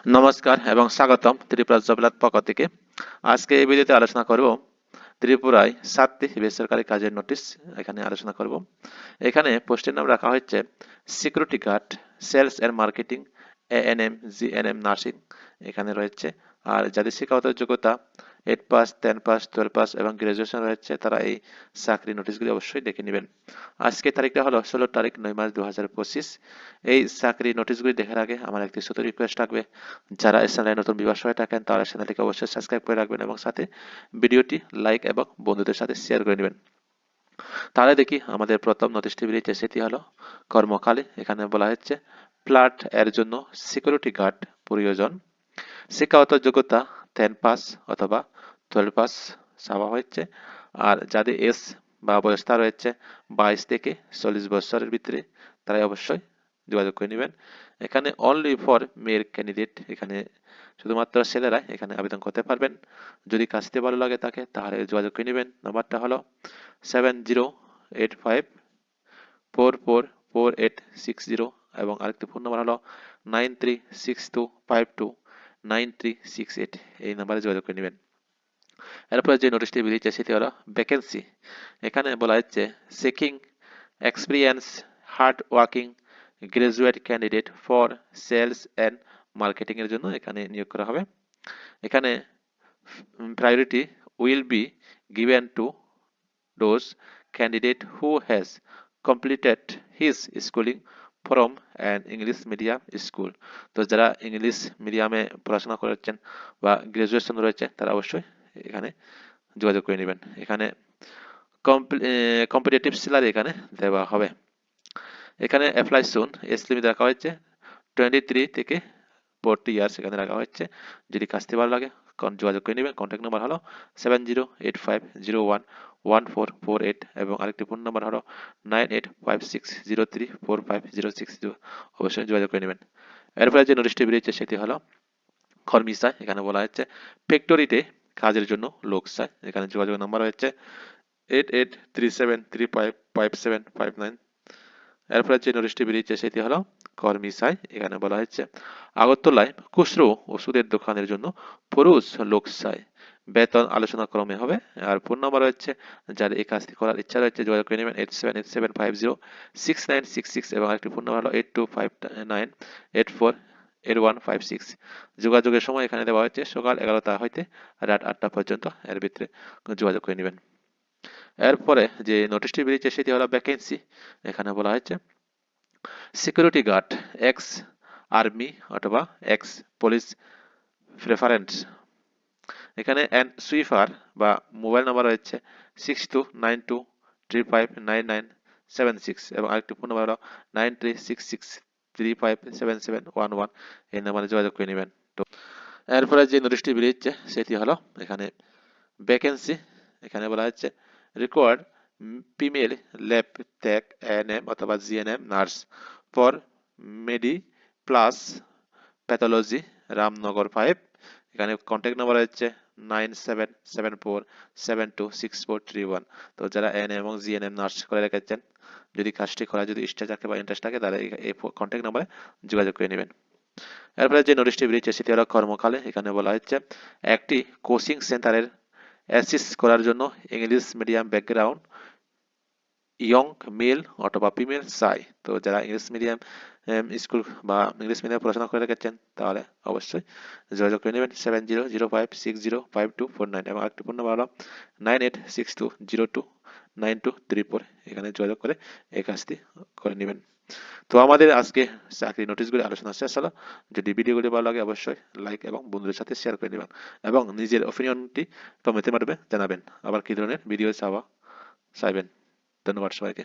নমস্কার এবং স্বাগতম ত্রিপুরা জবলাট পক্ষ থেকে। আজকে এই ভিডিওতে আলোচনা করব ত্রিপুরায় 7টি বেসরকারি কাজের নোটিশ এখানে আলোচনা করব। এখানে পোস্টের নাম রাখা হচ্ছে security guard, sales and marketing, ANM, GNM, nursing এখানে রয়েছে। আর যাদের শিক্ষাগত যোগ্যতা 8 পাস, 10 পাস, 12 পাস এবং গ্রাজুয়েশন রয়েছে তারা এই চাকরি নোটিশগুলি অবশ্যই দেখে নেবেন। আজকে তারিখটা হলো 16 তারিখ 9 মার্চ 2025। এই চাকরি নোটিশগুলি দেখার আগে আমার একটি ছোট রিকোয়েস্ট থাকবে, যারা এই চ্যানেলে নতুন ভিউয়ার হয়ে থাকেন তারা চ্যানেলটিকে অবশ্যই সাবস্ক্রাইব করে রাখবেন এবং সাথে ভিডিওটি লাইক এবং বন্ধুদের সাথে শেয়ার করে নেবেন। তাহলে দেখি আমাদের প্রথম নোটিশটি বেরিয়েছে, সেটি হলো কর্মকালে। এখানে বলা হচ্ছে প্লাট এর জন্য সিকিউরিটি গার্ড প্রয়োজন। শিক্ষাগত যোগ্যতা 10 পাস অথবা 12 পাস চাওয়া হয়েছে। আর যাদের এজ বা বয়সটা রয়েছে 22 থেকে 40 বছরের ভিতরে তারা অবশ্যই যোগাযোগ করে নেবেন। এখানে অনলি ফর মেল ক্যান্ডিডেট, এখানে শুধুমাত্র ছেলেরা এখানে আবেদন করতে পারবেন। যদি কাজটি ভালো লাগে তাকে তাহলে যোগাযোগ করে নেবেন। নাম্বারটা হলো 7085444860 এবং আরেকটি ফোন নাম্বার হলো 9362529368। এই নাম্বারে যোগাযোগ করে নেবেন। এরপরে যে নোটিশটি বেরিয়েছে সেটি হলো ভ্যাকেন্সি। এখানে বলা হচ্ছে seeking experience hard working graduate candidate for sales and marketing এর জন্য এখানে নিয়োগ করা হবে। এখানে priority will be given to those candidate who has completed his schooling from an English medium school। তো যারা ইংলিশ মিডিয়ামে পড়াশোনা করেছেন বা গ্রাজুয়েশন রয়েছে তারা অবশ্যই এখানে যোগাযোগ করে নেবেন। এখানে কম্পিটিটিভ স্যালারি এখানে দেওয়া হবে। এখানে অ্যাপ্লাই সুন এজ লিমিট রাখা হয়েছে 23 থেকে 40 ইয়ার্স এখানে রাখা হচ্ছে। যদি কাজটি ভালো লাগে যোগাযোগ করে নেবেন। কন্ট্যাক্ট নাম্বার হলো 7085011448 এবং আরেকটি ফোন নাম্বার হলো 9856034506। অবশ্যই যোগাযোগ করে নেবেন। এরপরে যে নোটিশটি বেরিয়েছে সেটি হলো কর্মী চাই। এখানে বলা হচ্ছে ফ্যাক্টরিতে কাজের জন্য লোক চাই। এখানে যোগাযোগ নাম্বার হচ্ছে 8837355759। এরপরে যে নোটিশটি বেরিয়েছে সেটি হলো কর্মী চাই। এখানে বলা হচ্ছে আগরতলায় খুচরো ওষুধের দোকানের জন্য পুরুষ লোক চাই। বেতন আলোচনা ক্রমে হবে। আর ফোন নাম্বার হচ্ছে যাদের এই কাজটি করার ইচ্ছা রয়েছে যোগাযোগ করে নেবেন 8787506966 এবং আরেকটি ফোন নাম্বার হলো 8259848156। যোগাযোগের সময় এখানে দেওয়া হচ্ছে সকাল 11টা হইতে রাত 8টা পর্যন্ত, এর ভিতরে যোগাযোগ করে নেবেন। এরপরে যে নোটিশটি বেরিয়েছে সেটি হলো ভ্যাকেন্সি। এখানে বলা হচ্ছে সিকিউরিটি গার্ড এক্স আর্মি অথবা এক্স পুলিশ প্রেফারেন্স। এখানে এন সুইফার বা মোবাইল নাম্বার রয়েছে 6292355996 এবং আরেকটি ফোন নাম্বার হলো 9366357711। এই নাম্বারে যোগাযোগ করে নেবেন। তো এরপরে যে নোটিশটি বেরিয়েছে সেটি হলো এখানে ভ্যাকেন্সি। এখানে বলা হচ্ছে required female lab tech ANM অথবা GNM nurse for Medi Plus pathology Ramnagar 5। এখানে কন্ট্যাক্ট নাম্বার হচ্ছে 9774726431। তো যারা এএনএম এবং জিএনএম নার্স করে রেখেছেন, যদি কাজটি করা যদি ইচ্ছা থাকে বা ইন্টারেস্ট থাকে তাহলে এই কন্ট্যাক্ট নাম্বারে যোগাযোগ করে নেবেন। এরপরে যে নোটিশটি বেরিয়েছে সেটি হলো কর্মকালে। এখানে বলা হচ্ছে একটি কোচিং সেন্টারের অ্যাসিস্ট করার জন্য English medium background young male অথবা ফিমেল চাই। তো যারা ইংলিশ মিডিয়াম স্কুল বা ইংলিশ মিডিয়াম পড়াশোনা করে রেখেছেন তাহলে অবশ্যই যোগাযোগ করে নেবেন 7005605249 এবং আরেকটি ফোন নাম্বার হলো 9862029234। এখানে যোগাযোগ করে এই কাজটি করে নেবেন। তো আমাদের আজকে চাকরি নোটিশগুলি আলোচনা শেষ হলো। যদি ভিডিওগুলি ভালো লাগে অবশ্যই লাইক এবং বন্ধুদের সাথে শেয়ার করে নেবেন এবং নিজের অপিনিয়নটি কমেন্টের মাধ্যমে জানাবেন। আবার কি ধরনের ভিডিও চাইবেন। ধন্যবাদ সবাইকে।